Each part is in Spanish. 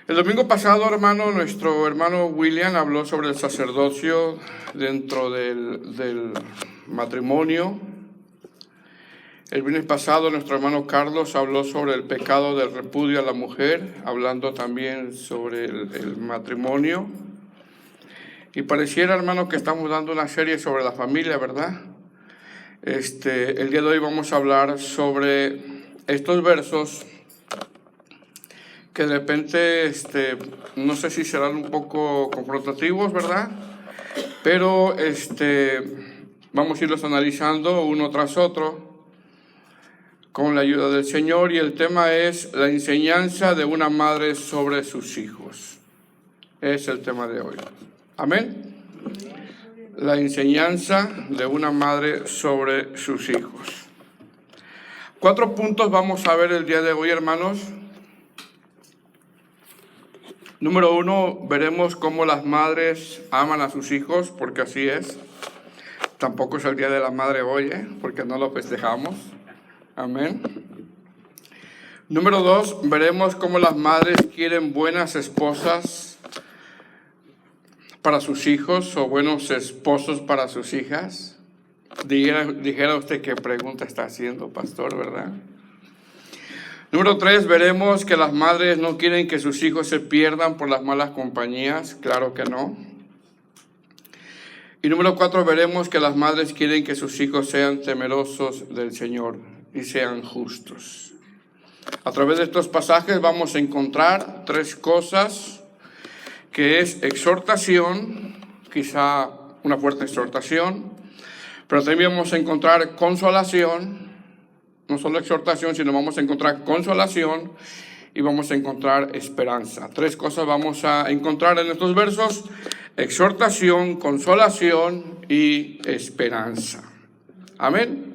El domingo pasado, hermano, nuestro hermano William habló sobre el sacerdocio dentro del matrimonio. El viernes pasado, nuestro hermano Carlos habló sobre el pecado del repudio a la mujer, hablando también sobre el matrimonio. Y pareciera, hermano, que estamos dando una serie sobre la familia, ¿verdad? El día de hoy vamos a hablar sobre estos versos que de repente, no sé si serán un poco confrontativos, ¿verdad? Pero vamos a irlos analizando uno tras otro con la ayuda del Señor, y el tema es la enseñanza de una madre sobre sus hijos. Es el tema de hoy. Amén. La enseñanza de una madre sobre sus hijos. 4 puntos vamos a ver el día de hoy, hermanos. Número 1, veremos cómo las madres aman a sus hijos, porque así es. Tampoco es el Día de la Madre hoy, porque no lo festejamos. Amén. Número 2, veremos cómo las madres quieren buenas esposas para sus hijos o buenos esposos para sus hijas. Dijera usted qué pregunta está haciendo, pastor, ¿verdad? Número 3, veremos que las madres no quieren que sus hijos se pierdan por las malas compañías. Claro que no. Y número 4, veremos que las madres quieren que sus hijos sean temerosos del Señor y sean justos. A través de estos pasajes vamos a encontrar 3 cosas, que es exhortación, quizá una fuerte exhortación, pero también vamos a encontrar consolación. No solo exhortación, sino vamos a encontrar consolación y vamos a encontrar esperanza. 3 cosas vamos a encontrar en estos versos: exhortación, consolación y esperanza. Amén.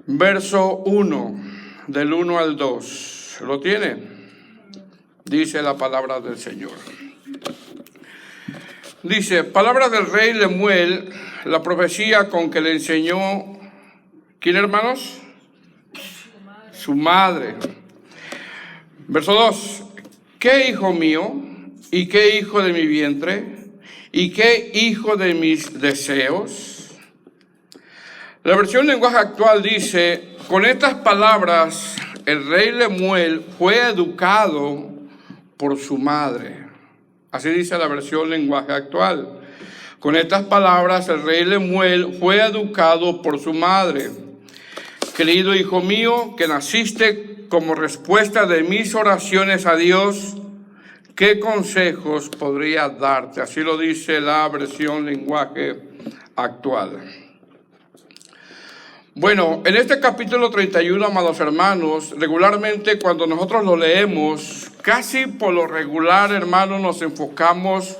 Verso 1, del 1 al 2. ¿Lo tiene? Dice la palabra del Señor. Dice: palabra del rey Lemuel, la profecía con que le enseñó. ¿Quién, hermanos? Su madre. Verso 2. ¿Qué hijo mío? ¿Y qué hijo de mi vientre? ¿Y qué hijo de mis deseos? La versión lenguaje actual dice: con estas palabras el rey Lemuel fue educado por su madre. Así dice la versión lenguaje actual. Con estas palabras el rey Lemuel fue educado por su madre. Querido hijo mío, que naciste como respuesta de mis oraciones a Dios, ¿qué consejos podría darte? Así lo dice la versión lenguaje actual. Bueno, en este capítulo 31, amados hermanos, regularmente cuando nosotros lo leemos, casi por lo regular, hermanos, nos enfocamos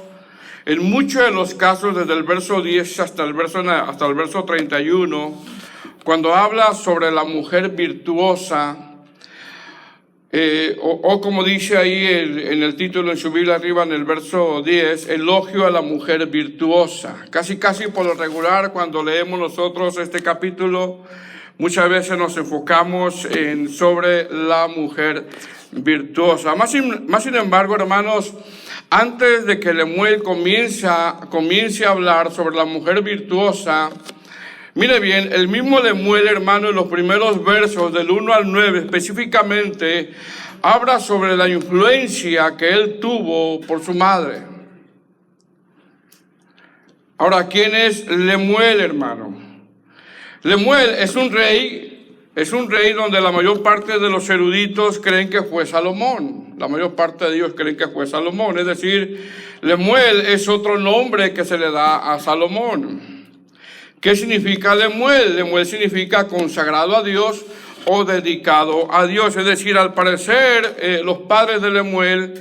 en muchos de los casos desde el verso 10 hasta el verso 31, cuando habla sobre la mujer virtuosa, o como dice ahí en el título en su Biblia arriba en el verso 10, elogio a la mujer virtuosa. Casi por lo regular cuando leemos nosotros este capítulo, muchas veces nos enfocamos sobre la mujer virtuosa. Más sin embargo, hermanos, antes de que Lemuel comience a hablar sobre la mujer virtuosa, mire bien, el mismo Lemuel, hermano, en los primeros versos del 1 al 9 específicamente, habla sobre la influencia que él tuvo por su madre. Ahora, ¿quién es Lemuel, hermano? Lemuel es un rey donde la mayor parte de los eruditos creen que fue Salomón. La mayor parte de ellos creen que fue Salomón. Es decir, Lemuel es otro nombre que se le da a Salomón. ¿Qué significa Lemuel? Lemuel significa consagrado a Dios o dedicado a Dios. Es decir, al parecer, los padres de Lemuel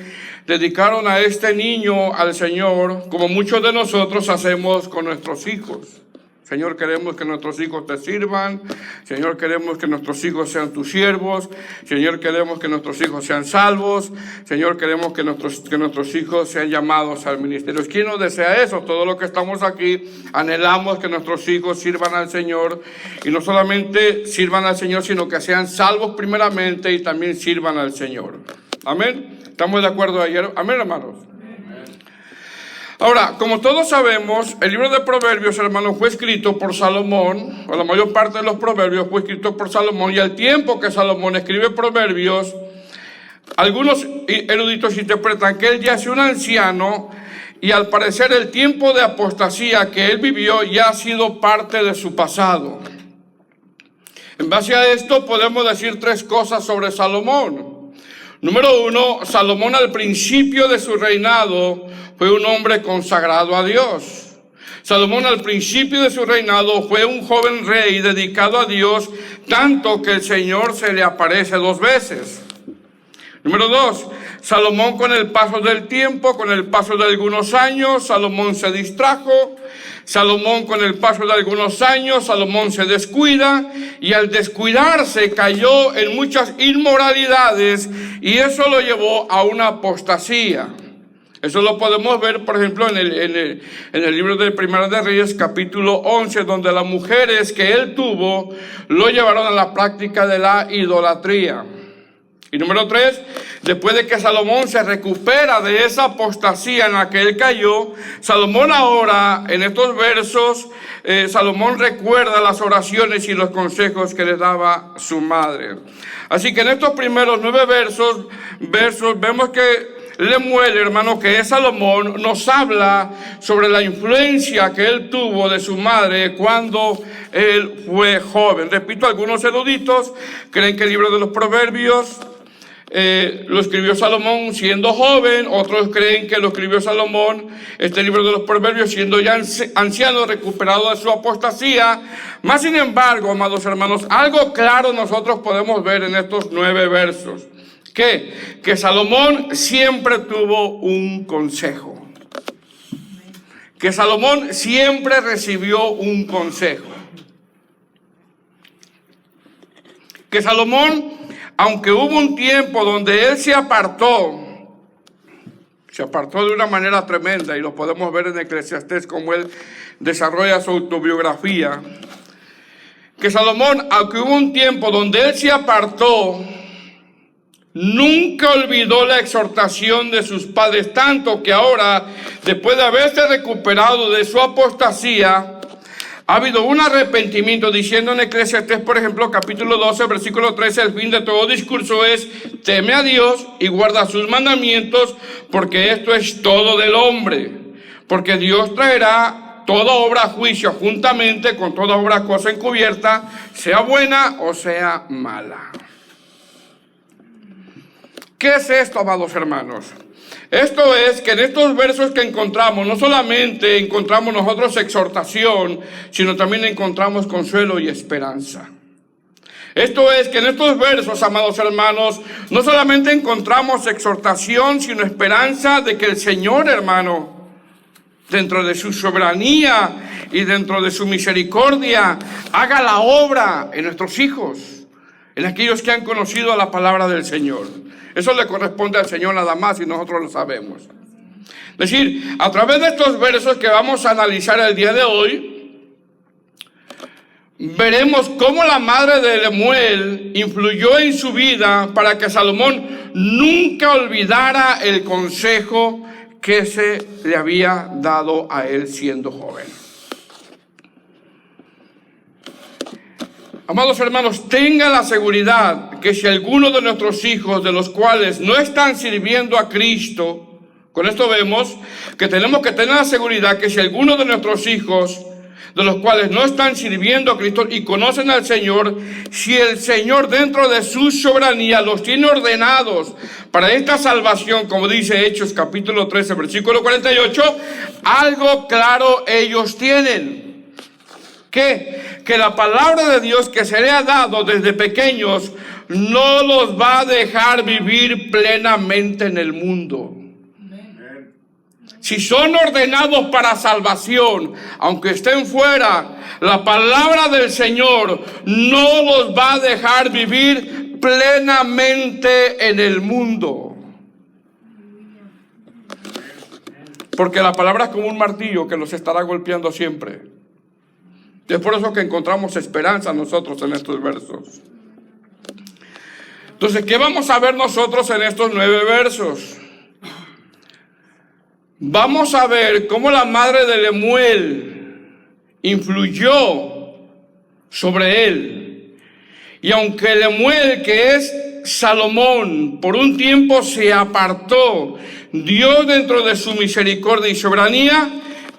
dedicaron a este niño al Señor, como muchos de nosotros hacemos con nuestros hijos. Señor, queremos que nuestros hijos te sirvan. Señor, queremos que nuestros hijos sean tus siervos. Señor, queremos que nuestros hijos sean salvos. Señor, queremos que nuestros hijos sean llamados al ministerio. ¿Quién no desea eso? Todos los que estamos aquí anhelamos que nuestros hijos sirvan al Señor. Y no solamente sirvan al Señor, sino que sean salvos primeramente y también sirvan al Señor. Amén. ¿Estamos de acuerdo ayer? Amén, hermanos. Ahora, como todos sabemos, el libro de Proverbios, hermanos, fue escrito por Salomón, o la mayor parte de los Proverbios fue escrito por Salomón, y al tiempo que Salomón escribe Proverbios, algunos eruditos interpretan que él ya es un anciano, y al parecer el tiempo de apostasía que él vivió ya ha sido parte de su pasado. En base a esto podemos decir tres cosas sobre Salomón. Número uno, Salomón al principio de su reinado fue un hombre consagrado a Dios. Salomón al principio de su reinado fue un joven rey dedicado a Dios, tanto que el Señor se le aparece 2 veces. Número 2, Salomón con el paso del tiempo, con el paso de algunos años, Salomón se distrajo. Salomón con el paso de algunos años, Salomón se descuida, y al descuidarse cayó en muchas inmoralidades, y eso lo llevó a una apostasía. Eso lo podemos ver, por ejemplo, en el libro de Primera de Reyes, capítulo 11, donde las mujeres que él tuvo lo llevaron a la práctica de la idolatría. Y número 3, después de que Salomón se recupera de esa apostasía en la que él cayó, Salomón ahora, en estos versos, Salomón recuerda las oraciones y los consejos que le daba su madre. Así que en estos primeros 9 versos vemos que Lemuel, hermano, que es Salomón, nos habla sobre la influencia que él tuvo de su madre cuando él fue joven. Repito, algunos eruditos creen que el libro de los Proverbios lo escribió Salomón siendo joven, otros creen que lo escribió Salomón, este libro de los Proverbios, siendo ya anciano, recuperado de su apostasía. Más sin embargo, amados hermanos, algo claro nosotros podemos ver en estos 9 versos. Que Salomón siempre tuvo un consejo. Que Salomón siempre recibió un consejo. Que Salomón, aunque hubo un tiempo donde él se apartó de una manera tremenda, y lo podemos ver en Eclesiastés como él desarrolla su autobiografía, que Salomón, aunque hubo un tiempo donde él se apartó, nunca olvidó la exhortación de sus padres, tanto que ahora, después de haberse recuperado de su apostasía, ha habido un arrepentimiento, diciendo en Eclesiastés, por ejemplo, capítulo 12, versículo 13, el fin de todo discurso es: teme a Dios y guarda sus mandamientos, porque esto es todo del hombre. Porque Dios traerá toda obra a juicio juntamente con toda obra cosa encubierta, sea buena o sea mala. ¿Qué es esto, amados hermanos? Esto es que en estos versos que encontramos, no solamente encontramos nosotros exhortación, sino también encontramos consuelo y esperanza. Esto es que en estos versos, amados hermanos, no solamente encontramos exhortación, sino esperanza de que el Señor, hermano, dentro de su soberanía y dentro de su misericordia, haga la obra en nuestros hijos, en aquellos que han conocido la palabra del Señor. Eso le corresponde al Señor nada más, y nosotros lo sabemos. Es decir, a través de estos versos que vamos a analizar el día de hoy, veremos cómo la madre de Lemuel influyó en su vida para que Salomón nunca olvidara el consejo que se le había dado a él siendo joven. Amados hermanos, tengan la seguridad que si alguno de nuestros hijos, de los cuales no están sirviendo a Cristo, con esto vemos que tenemos que tener la seguridad que si alguno de nuestros hijos, de los cuales no están sirviendo a Cristo y conocen al Señor, si el Señor dentro de su soberanía los tiene ordenados para esta salvación, como dice Hechos capítulo 13, versículo 48, algo claro ellos tienen. Que la palabra de Dios que se le ha dado desde pequeños no los va a dejar vivir plenamente en el mundo. Si son ordenados para salvación, aunque estén fuera, la palabra del Señor no los va a dejar vivir plenamente en el mundo. Porque la palabra es como un martillo que los estará golpeando siempre. Es por eso que encontramos esperanza nosotros en estos versos. Entonces, ¿qué vamos a ver nosotros en estos 9 versos? Vamos a ver cómo la madre de Lemuel influyó sobre él. Y aunque Lemuel, que es Salomón, por un tiempo se apartó, Dios, dentro de su misericordia y soberanía,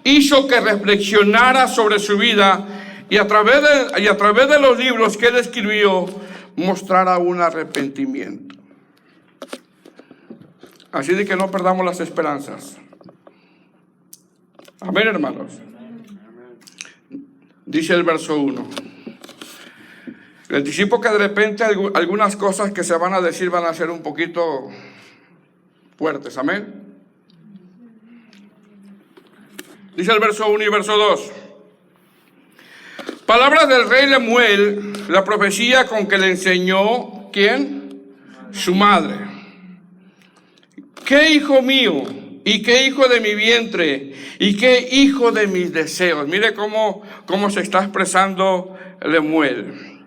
hizo que reflexionara sobre su vida y a través de los libros que él escribió, mostrara un arrepentimiento. Así de que no perdamos las esperanzas. Amén, hermanos. Dice el verso 1. Les anticipo que de repente algunas cosas que se van a decir van a ser un poquito fuertes. Amén. Dice el verso 1 y verso 2. Palabras del rey Lemuel, la profecía con que le enseñó, ¿quién? Su madre. ¿Qué hijo mío? ¿Y qué hijo de mi vientre? ¿Y qué hijo de mis deseos? Mire cómo se está expresando Lemuel.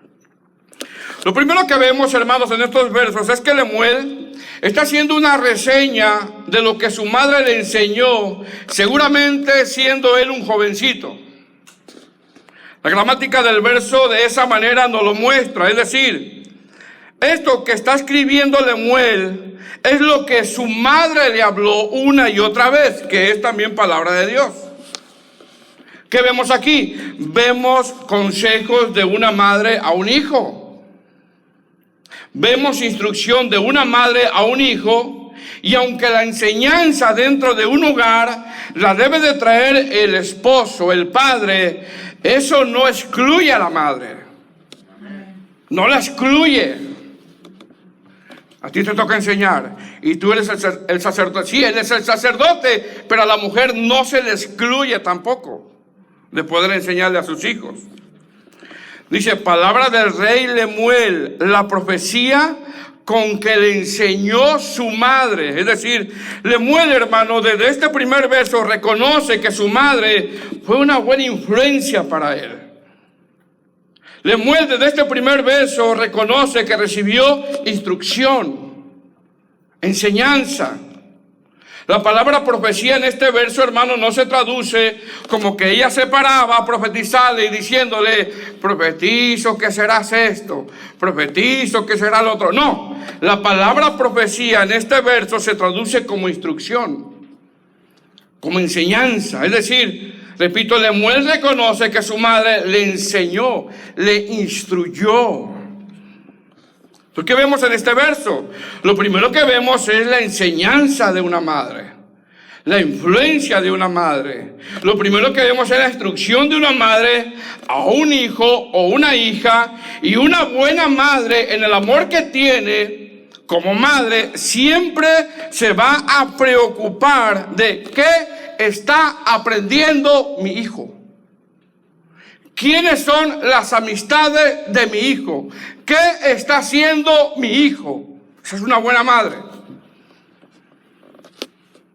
Lo primero que vemos, hermanos, en estos versos es que Lemuel está haciendo una reseña de lo que su madre le enseñó, seguramente siendo él un jovencito. La gramática del verso de esa manera nos lo muestra, es decir, esto que está escribiendo Lemuel es lo que su madre le habló una y otra vez, que es también palabra de Dios. ¿Qué vemos aquí? Vemos consejos de una madre a un hijo. Vemos instrucción de una madre a un hijo, y aunque la enseñanza dentro de un hogar la debe de traer el esposo, el padre, eso no excluye a la madre. No la excluye. A ti te toca enseñar y tú eres el sacerdote. Sí, él es el sacerdote, pero a la mujer no se le excluye tampoco de poder enseñarle a sus hijos. Dice, palabra del rey Lemuel, la profecía con que le enseñó su madre. Es decir, Lemuel, hermano, desde este primer verso reconoce que su madre fue una buena influencia para él. Lemuel, desde este primer verso, reconoce que recibió instrucción, enseñanza. La palabra profecía en este verso, hermano, no se traduce como que ella se paraba a profetizarle y diciéndole, profetizo que serás esto, profetizo que será lo otro. No, la palabra profecía en este verso se traduce como instrucción, como enseñanza. Es decir, repito, Lemuel reconoce que su madre le enseñó, le instruyó. ¿Qué vemos en este verso? Lo primero que vemos es la enseñanza de una madre, la influencia de una madre. Lo primero que vemos es la instrucción de una madre a un hijo o una hija, y una buena madre en el amor que tiene como madre siempre se va a preocupar de qué está aprendiendo mi hijo. ¿Quiénes son las amistades de mi hijo? ¿Qué está haciendo mi hijo? Esa es una buena madre.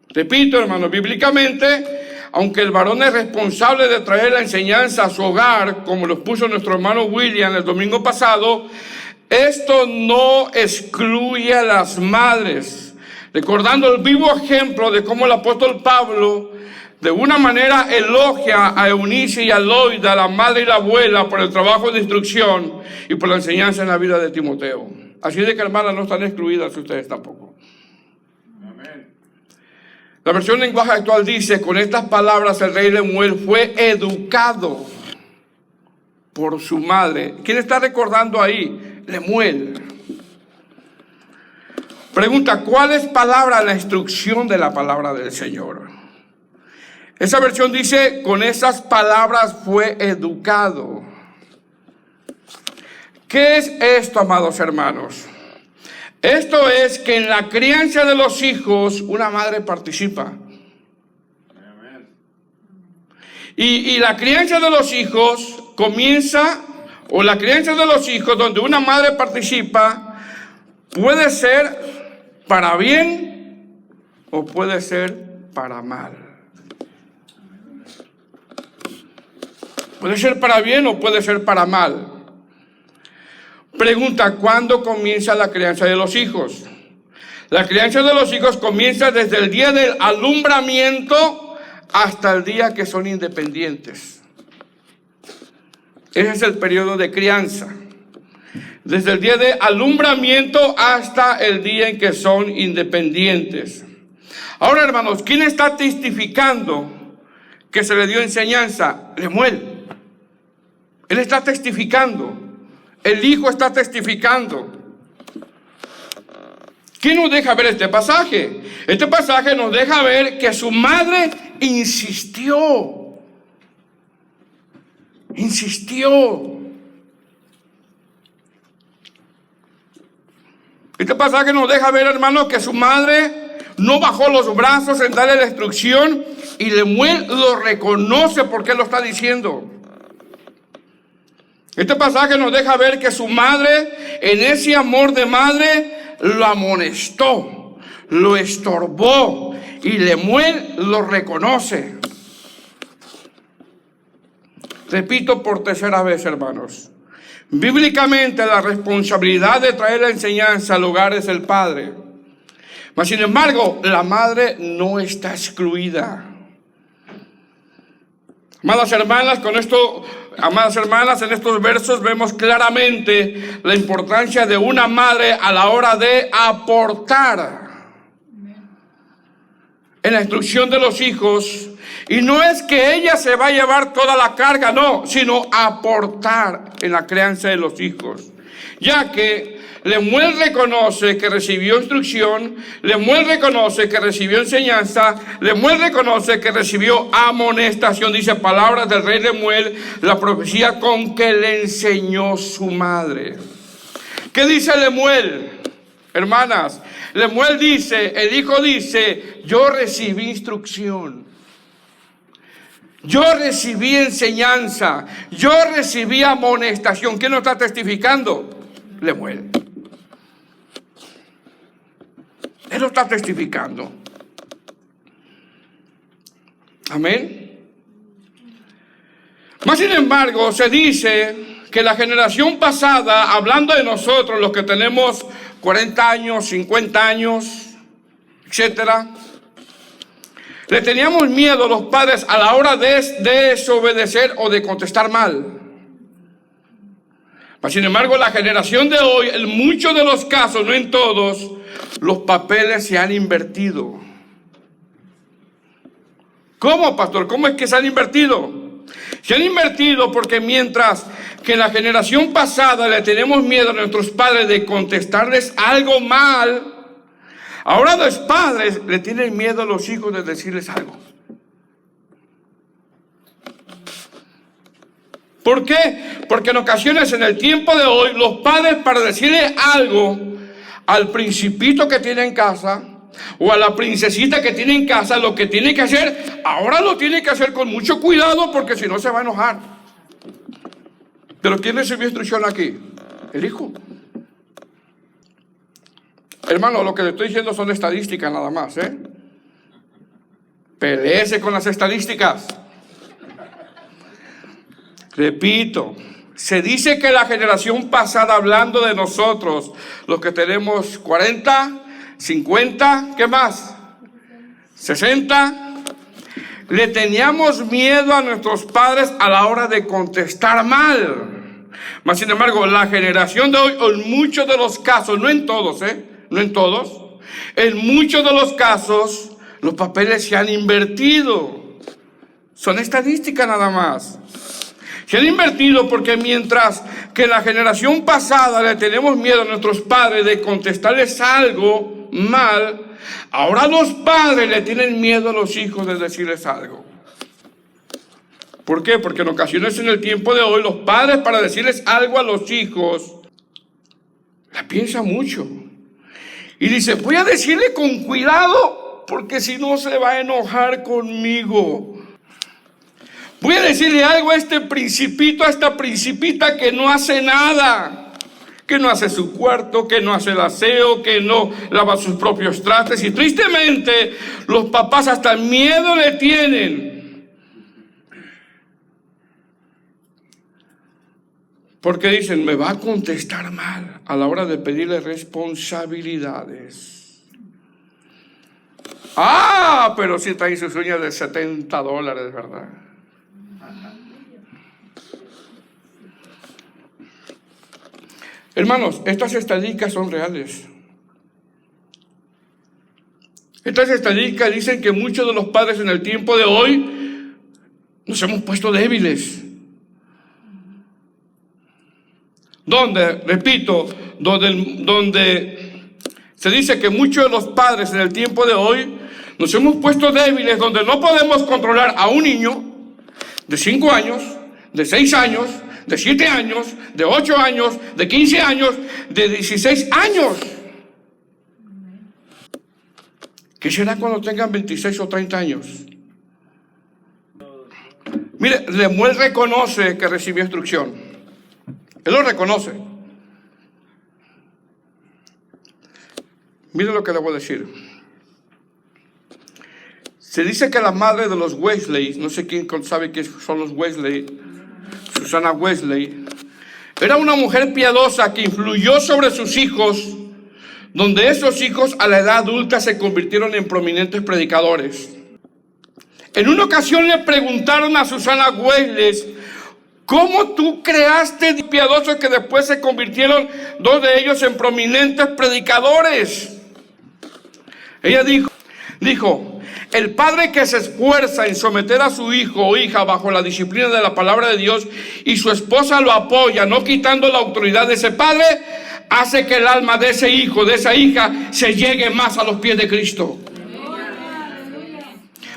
Repito, hermano, bíblicamente, aunque el varón es responsable de traer la enseñanza a su hogar, como lo puso nuestro hermano William el domingo pasado, esto no excluye a las madres. Recordando el vivo ejemplo de cómo el apóstol Pablo de una manera elogia a Eunice y a Loida, la madre y la abuela, por el trabajo de instrucción y por la enseñanza en la vida de Timoteo. Así de que, hermanas, no están excluidas ustedes tampoco. Amén. La versión lenguaje actual dice, con estas palabras el rey Lemuel fue educado por su madre. ¿Quién está recordando ahí? Lemuel. Pregunta, ¿cuál es la instrucción de la palabra del Señor? Esa versión dice, con esas palabras fue educado. ¿Qué es esto, amados hermanos? Esto es que en la crianza de los hijos una madre participa. Y la crianza de los hijos comienza, o la crianza de los hijos donde una madre participa, puede ser para bien o puede ser para mal. Puede ser para bien o puede ser para mal. Pregunta, ¿cuándo comienza la crianza de los hijos? La crianza de los hijos comienza desde el día del alumbramiento hasta el día que son independientes. Ese es el periodo de crianza. Desde el día de alumbramiento hasta el día en que son independientes. Ahora, hermanos, ¿quién está testificando que se le dio enseñanza? Lemuel. Él está testificando. El hijo está testificando. ¿Quién nos deja ver este pasaje? Este pasaje nos deja ver que su madre insistió. Este pasaje nos deja ver, hermano, que su madre no bajó los brazos en darle la instrucción y Lemuel lo reconoce porque lo está diciendo. Este pasaje nos deja ver que su madre, en ese amor de madre, lo amonestó, lo estorbó y Lemuel lo reconoce. Repito por tercera vez, hermanos. Bíblicamente la responsabilidad de traer la enseñanza al hogar es el padre. Mas sin embargo, la madre no está excluida. Amadas hermanas, en estos versos vemos claramente la importancia de una madre a la hora de aportar en la instrucción de los hijos. Y no es que ella se va a llevar toda la carga, no, sino aportar en la crianza de los hijos. Ya que Lemuel reconoce que recibió instrucción, Lemuel reconoce que recibió enseñanza, Lemuel reconoce que recibió amonestación. Dice palabras del rey Lemuel, la profecía con que le enseñó su madre. ¿Qué dice Lemuel? Hermanas, Lemuel dice, el hijo dice, yo recibí instrucción. Yo recibí enseñanza, yo recibí amonestación. ¿Quién lo está testificando? Lemuel. Él lo está testificando. Amén. Mas sin embargo, se dice que la generación pasada, hablando de nosotros, los que tenemos 40 años, 50 años, etcétera, le teníamos miedo a los padres a la hora de desobedecer o de contestar mal. Pero sin embargo, la generación de hoy, en muchos de los casos, no en todos, los papeles se han invertido. ¿Cómo, pastor? ¿Cómo es que se han invertido? Se han invertido porque mientras que en la generación pasada le tenemos miedo a nuestros padres de contestarles algo mal, ahora los padres le tienen miedo a los hijos de decirles algo. ¿Por qué? Porque en ocasiones en el tiempo de hoy los padres para decirle algo al principito que tiene en casa o a la princesita que tiene en casa, lo que tiene que hacer, ahora lo tiene que hacer con mucho cuidado porque si no se va a enojar. ¿Pero quién recibió instrucción aquí? El hijo. Hermano, lo que le estoy diciendo son estadísticas nada más, Peleese con las estadísticas. Repito, se dice que la generación pasada, hablando de nosotros, los que tenemos 40, 50, ¿qué más? 60, le teníamos miedo a nuestros padres a la hora de contestar mal. Mas sin embargo, la generación de hoy, en muchos de los casos, no en todos, no en todos, en muchos de los casos, los papeles se han invertido. Son estadísticas nada más. Se han invertido porque mientras que en la generación pasada le tenemos miedo a nuestros padres de contestarles algo mal, ahora los padres le tienen miedo a los hijos de decirles algo. ¿Por qué? Porque en ocasiones en el tiempo de hoy los padres para decirles algo a los hijos la piensan mucho. Y dice, voy a decirle con cuidado porque si no se va a enojar conmigo. Voy a decirle algo a este principito, a esta principita que no hace nada, que no hace su cuarto, que no hace el aseo, que no lava sus propios trastes. Y tristemente los papás hasta miedo le tienen. Porque dicen, me va a contestar mal a la hora de pedirle responsabilidades. Ah, pero sí traen sus uñas de $70, ¿verdad? Hermanos, estas estadísticas son reales. Estas estadísticas dicen que muchos de los padres en el tiempo de hoy nos hemos puesto débiles. Repito, donde se dice que muchos de los padres en el tiempo de hoy nos hemos puesto débiles, donde no podemos controlar a un niño de 5 años, de 6 años, de 7 años, de 8 años, de 15 años, de 16 años. ¿Qué será cuando tengan 26 o 30 años? Mire, Lemuel reconoce que recibió instrucción. Él lo reconoce. Mire lo que le voy a decir. Se dice que la madre de los Wesley, no sé quién sabe qué son los Wesley, Susana Wesley, era una mujer piadosa que influyó sobre sus hijos, donde esos hijos a la edad adulta se convirtieron en prominentes predicadores. En una ocasión le preguntaron a Susana Wesley, ¿cómo tú creaste piadosos que después se convirtieron 2 de ellos en prominentes predicadores? Ella dijo, el padre que se esfuerza en someter a su hijo o hija bajo la disciplina de la palabra de Dios y su esposa lo apoya, no quitando la autoridad de ese padre, hace que el alma de ese hijo, de esa hija, se llegue más a los pies de Cristo.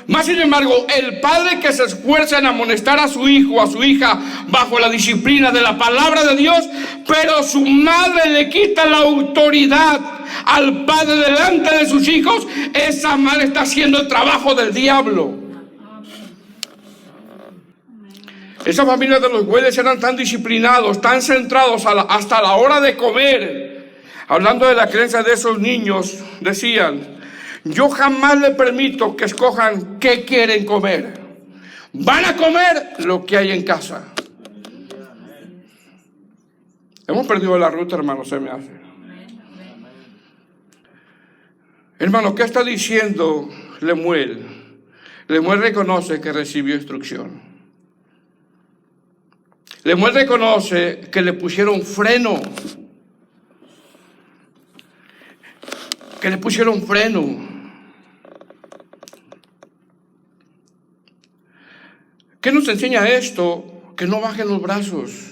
Más sin embargo, el padre que se esfuerza en amonestar a su hijo o a su hija bajo la disciplina de la palabra de Dios, pero su madre le quita la autoridad al padre delante de sus hijos, esa madre está haciendo el trabajo del diablo. Esas familias de los Wesley eran tan disciplinados, tan centrados hasta la hora de comer. Hablando de la creencia de esos niños, decían, yo jamás le permito que escojan qué quieren comer. Van a comer lo que hay en casa. Hemos perdido la ruta, hermano, se me hace. Hermano, ¿qué está diciendo Lemuel? Lemuel reconoce que recibió instrucción. Lemuel reconoce que le pusieron freno. Que le pusieron freno. ¿Qué nos enseña esto? Que no bajen los brazos.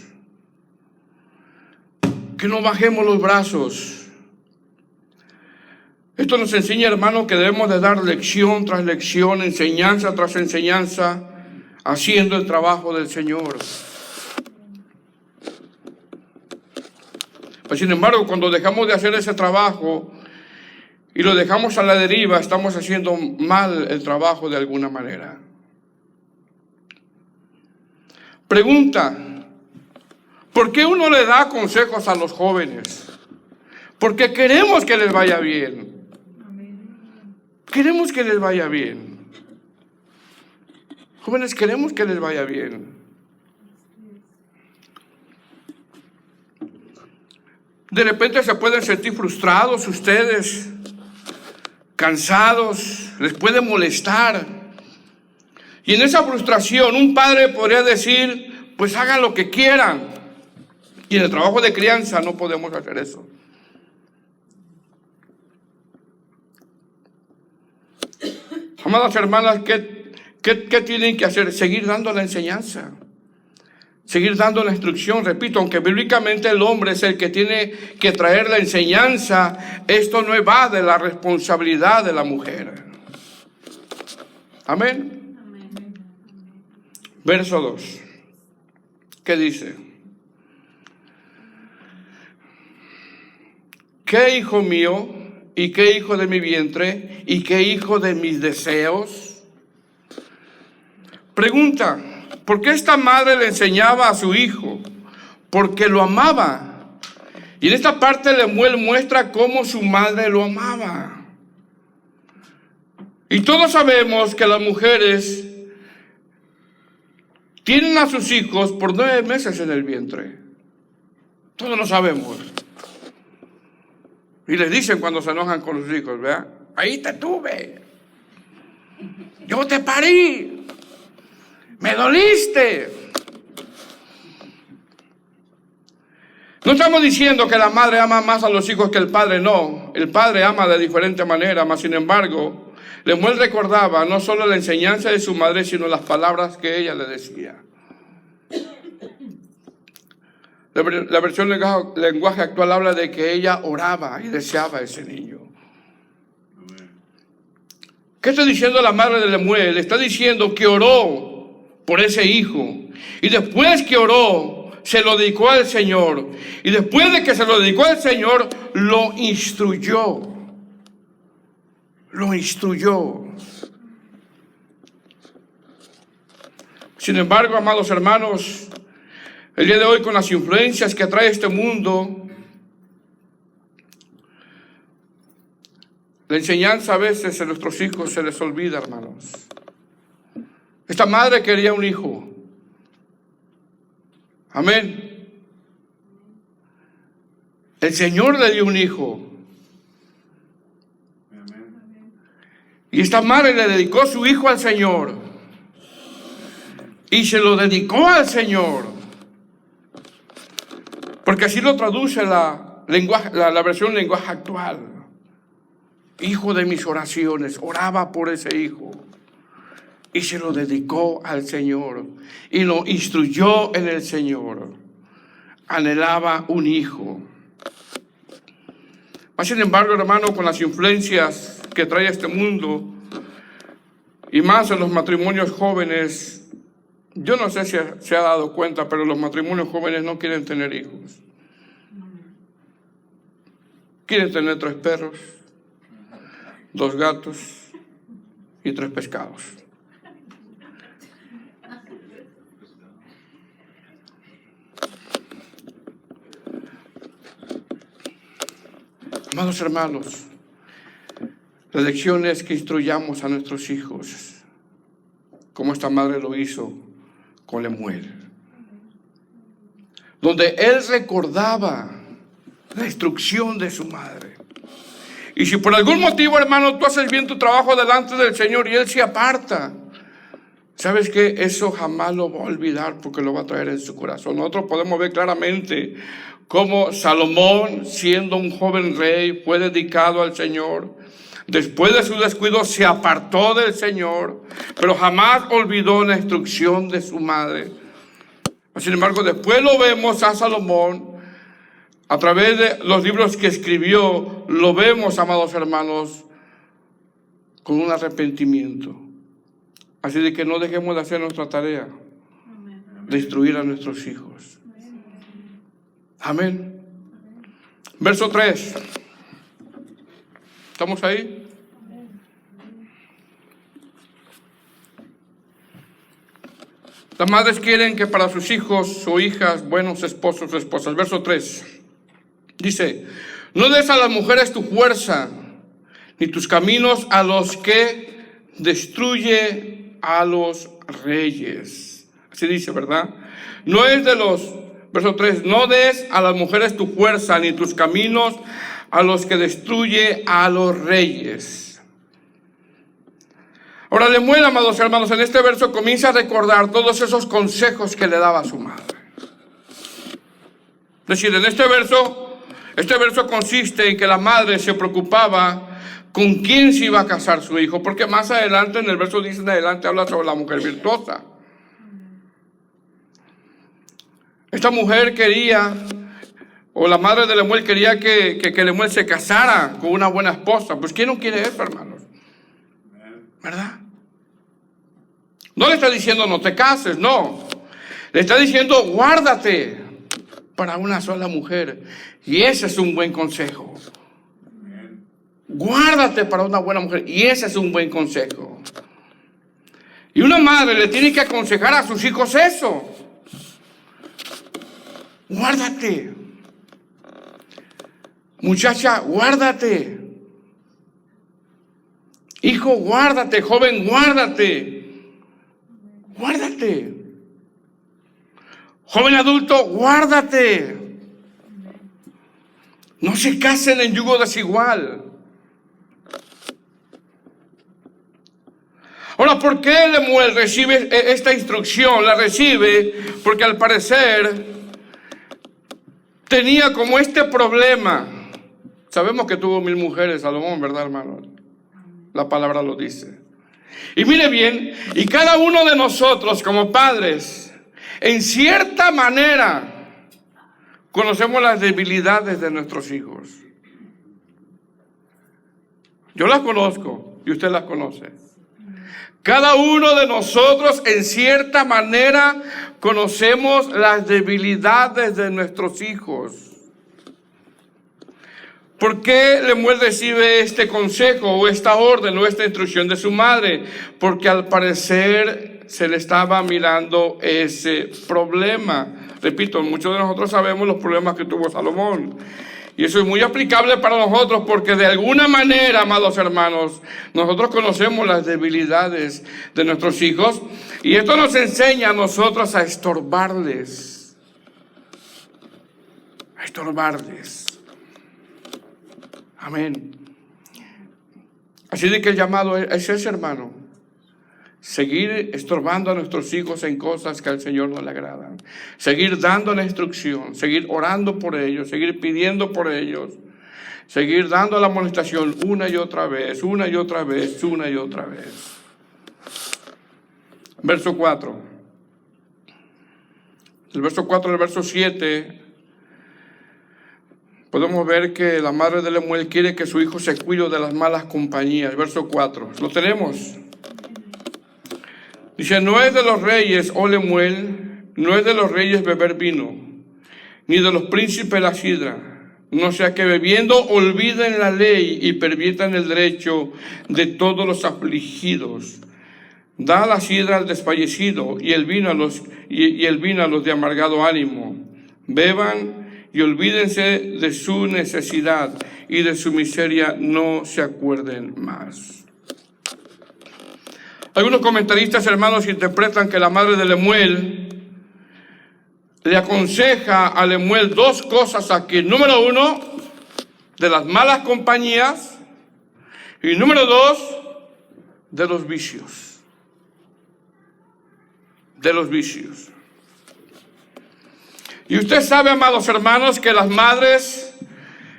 Que no bajemos los brazos. Esto nos enseña, hermano, que debemos de dar lección tras lección, enseñanza tras enseñanza, haciendo el trabajo del Señor. Pues, sin embargo, cuando dejamos de hacer ese trabajo y lo dejamos a la deriva, estamos haciendo mal el trabajo de alguna manera. Pregunta, ¿por qué uno le da consejos a los jóvenes? Porque queremos que les vaya bien. Queremos que les vaya bien. Jóvenes, queremos que les vaya bien. De repente se pueden sentir frustrados ustedes, cansados, les puede molestar. Y en esa frustración un padre podría decir, pues hagan lo que quieran. Y en el trabajo de crianza no podemos hacer eso. Amadas hermanas, ¿qué tienen que hacer? Seguir dando la enseñanza. Seguir dando la instrucción. Repito, aunque bíblicamente el hombre es el que tiene que traer la enseñanza, esto no evade la responsabilidad de la mujer. Amén. Verso 2. ¿Qué dice? ¿Qué hijo mío y qué hijo de mi vientre y qué hijo de mis deseos? Pregunta, ¿por qué esta madre le enseñaba a su hijo? Porque lo amaba. Y en esta parte Lemuel muestra cómo su madre lo amaba. Y todos sabemos que las mujeres tienen a sus hijos por 9 meses en el vientre. Todos lo sabemos. Y les dicen cuando se enojan con los hijos, ¿verdad? Ahí te tuve. Yo te parí. Me doliste. No estamos diciendo que la madre ama más a los hijos que el padre, no. El padre ama de diferente manera, mas sin embargo, Lemuel recordaba no solo la enseñanza de su madre, sino las palabras que ella le decía. La versión lenguaje actual habla de que ella oraba y deseaba a ese niño. ¿Qué está diciendo la madre de Lemuel? Está diciendo que oró por ese hijo. Y después que oró, se lo dedicó al Señor. Y después de que se lo dedicó al Señor, lo instruyó. Lo instruyó. Sin embargo, amados hermanos, el día de hoy, con las influencias que trae este mundo, la enseñanza a veces a nuestros hijos se les olvida, hermanos. Esta madre quería un hijo. Amén. El Señor le dio un hijo. Y esta madre le dedicó su hijo al Señor. Y se lo dedicó al Señor. Porque así lo traduce la versión lenguaje actual. Hijo de mis oraciones. Oraba por ese hijo. Y se lo dedicó al Señor. Y lo instruyó en el Señor. Anhelaba un hijo. Mas, sin embargo, hermano, con las influencias que trae este mundo, y más en los matrimonios jóvenes, yo no sé si se ha dado cuenta, pero los matrimonios jóvenes no quieren tener hijos. Quieren tener 3 perros, 2 gatos y 3 pescados. Amados hermanos, la lección es que instruyamos a nuestros hijos, como esta madre lo hizo con Lemuel, donde él recordaba la instrucción de su madre. Y si por algún motivo, hermano, tú haces bien tu trabajo delante del Señor y él se aparta, ¿sabes qué? Eso jamás lo va a olvidar, porque lo va a traer en su corazón. Nosotros podemos ver claramente cómo Salomón, siendo un joven rey, fue dedicado al Señor. Después de su descuido se apartó del Señor, pero jamás olvidó la instrucción de su madre. Sin embargo, después lo vemos a Salomón, a través de los libros que escribió, lo vemos, amados hermanos, con un arrepentimiento. Así de que no dejemos de hacer nuestra tarea de instruir a nuestros hijos. Amén. Verso 3. ¿Estamos ahí? Las madres quieren que para sus hijos o hijas buenos esposos o esposas. Verso 3. Dice: no des a las mujeres tu fuerza, ni tus caminos a los que destruye a los reyes. Así dice, ¿verdad? No es de los... Verso 3, no des a las mujeres tu fuerza, ni tus caminos a los que destruye a los reyes. Ahora Lemuel, amados hermanos, en este verso comienza a recordar todos esos consejos que le daba a su madre. Es decir, en este verso consiste en que la madre se preocupaba con quién se iba a casar su hijo, porque más adelante, en el verso 10 en adelante, habla sobre la mujer virtuosa. Esta mujer quería, o la madre de Lemuel quería que Lemuel se casara con una buena esposa. Pues ¿quién no quiere eso, hermanos? ¿Verdad? No le está diciendo no te cases, no. Le está diciendo guárdate para una sola mujer. Y ese es un buen consejo. Guárdate para una buena mujer. Y ese es un buen consejo. Y una madre le tiene que aconsejar a sus hijos eso. Guárdate. Muchacha, guárdate. Hijo, guárdate. Joven, guárdate. Guárdate. Joven adulto, guárdate. No se casen en yugo desigual. Ahora, ¿por qué Lemuel recibe esta instrucción? La recibe porque al parecer tenía como este problema. Sabemos que tuvo 1000 mujeres Salomón, ¿verdad, hermano? La palabra lo dice. Y mire bien, y cada uno de nosotros como padres, en cierta manera, conocemos las debilidades de nuestros hijos. Yo las conozco y usted las conoce. Cada uno de nosotros, en cierta manera, conocemos las debilidades de nuestros hijos. ¿Por qué Lemuel recibe este consejo o esta orden o esta instrucción de su madre? Porque al parecer se le estaba mirando ese problema. Repito, muchos de nosotros sabemos los problemas que tuvo Salomón. Y eso es muy aplicable para nosotros porque de alguna manera, amados hermanos, nosotros conocemos las debilidades de nuestros hijos y esto nos enseña a nosotros a estorbarles. A estorbarles. Amén. Así de que el llamado es ese, hermano. Seguir estorbando a nuestros hijos en cosas que al Señor no le agradan. Seguir dando la instrucción, seguir orando por ellos, seguir pidiendo por ellos, seguir dando la amonestación una y otra vez, una y otra vez, una y otra vez. Verso 4. El verso 4 al verso 7, podemos ver que la madre de Lemuel quiere que su hijo se cuide de las malas compañías. Verso 4. ¿Lo tenemos? Dice, no es de los reyes, oh Lemuel, no es de los reyes beber vino, ni de los príncipes la sidra, no sea que bebiendo olviden la ley y perviertan el derecho de todos los afligidos. Da la sidra al desfallecido y el vino a los de amargado ánimo. Beban y olvídense de su necesidad y de su miseria no se acuerden más. Algunos comentaristas, hermanos, interpretan que la madre de Lemuel le aconseja a Lemuel dos cosas aquí. Número 1, de las malas compañías. Y número 2, de los vicios. De los vicios. Y usted sabe, amados hermanos, que las madres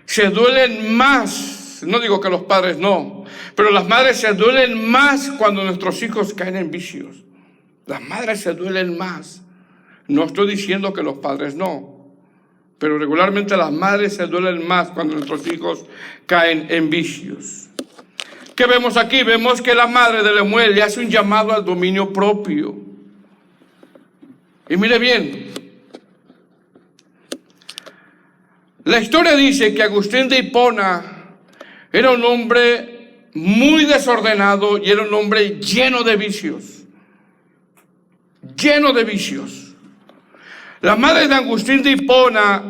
se duelen más. No digo que los padres no. Pero las madres se duelen más cuando nuestros hijos caen en vicios. Las madres se duelen más. No estoy diciendo que los padres no. Pero regularmente las madres se duelen más cuando nuestros hijos caen en vicios. ¿Qué vemos aquí? Vemos que la madre de Lemuel le hace un llamado al dominio propio. Y mire bien. La historia dice que Agustín de Hipona era un hombre muy desordenado y era un hombre lleno de vicios. Lleno de vicios. La madre de Agustín de Hipona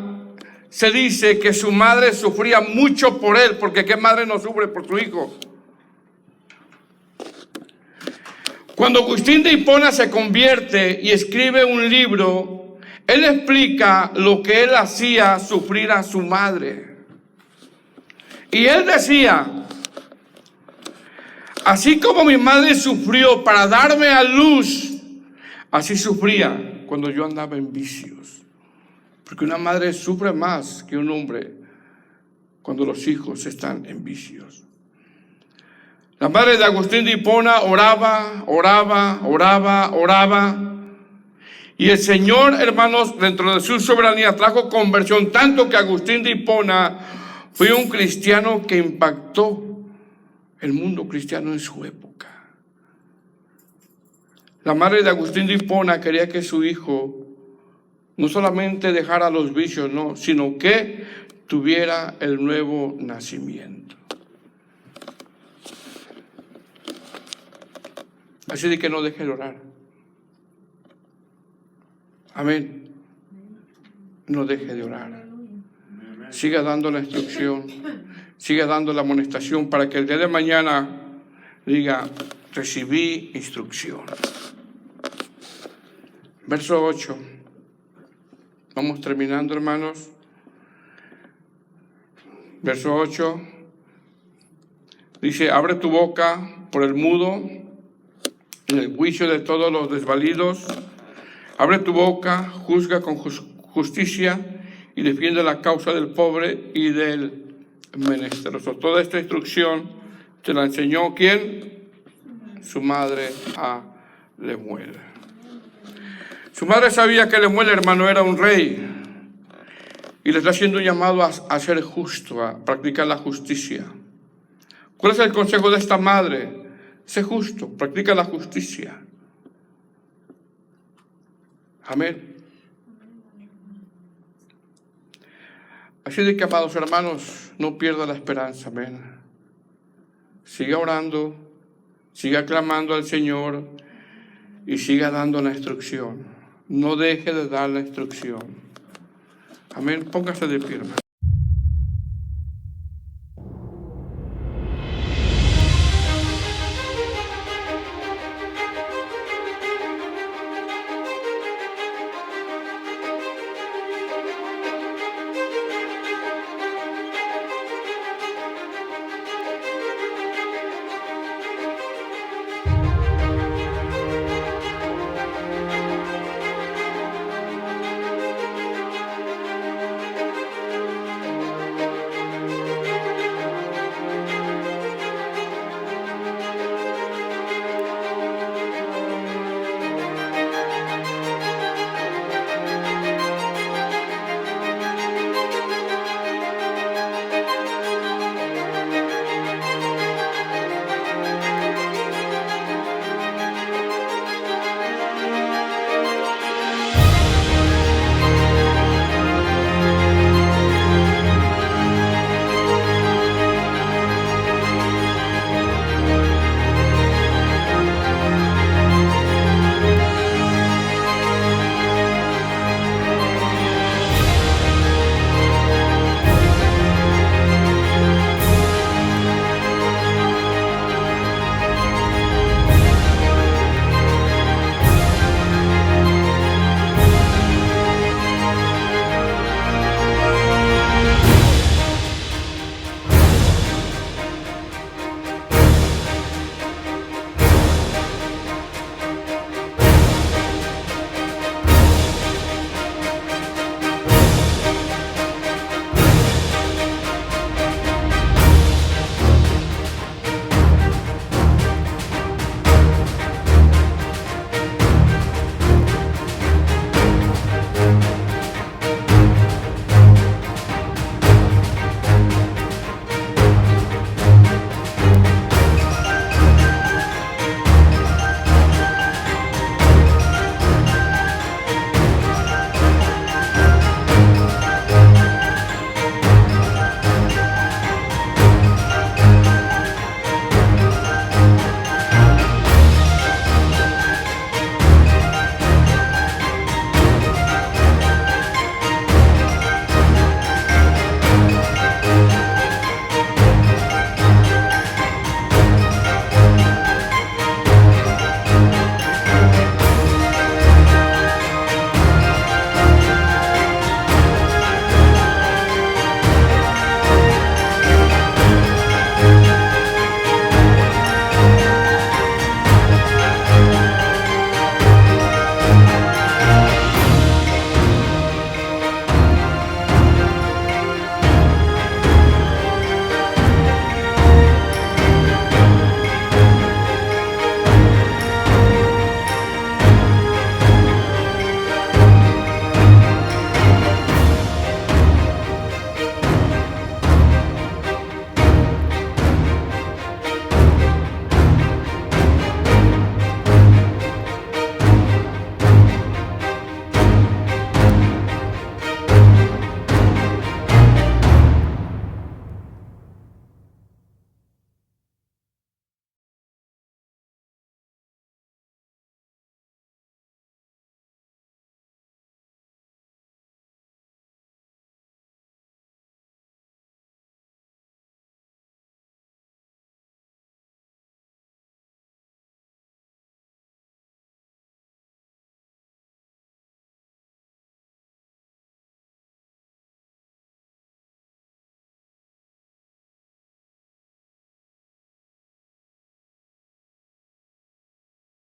se dice que su madre sufría mucho por él, porque ¿qué madre no sufre por su hijo? Cuando Agustín de Hipona se convierte y escribe un libro, él explica lo que él hacía sufrir a su madre. Y él decía, así como mi madre sufrió para darme a luz, así sufría cuando yo andaba en vicios. Porque una madre sufre más que un hombre cuando los hijos están en vicios. La madre de Agustín de Hipona oraba. Y el Señor, hermanos, dentro de su soberanía trajo conversión, tanto que Agustín de Hipona fue un cristiano que impactó el mundo cristiano en su época. La madre de Agustín de Hipona quería que su hijo no solamente dejara los vicios, no, sino que tuviera el nuevo nacimiento. Así de que no deje de orar. Amén. No deje de orar. Siga dando la instrucción. Siga dando la amonestación para que el día de mañana diga, recibí instrucción. Verso 8. Vamos terminando, hermanos. Verso 8. Dice, abre tu boca por el mudo, en el juicio de todos los desvalidos. Abre tu boca, juzga con justicia y defiende la causa del pobre y del menesteroso. Toda esta instrucción te la enseñó ¿quién? Su madre a Lemuel. Su madre sabía que Lemuel, hermano, era un rey y le está haciendo un llamado a ser justo, a practicar la justicia. ¿Cuál es el consejo de esta madre? Sé justo, practica la justicia. Amén. Así de que, amados hermanos, no pierda la esperanza, amén. Siga orando, siga clamando al Señor y siga dando la instrucción. No deje de dar la instrucción. Amén. Póngase de pie, hermano.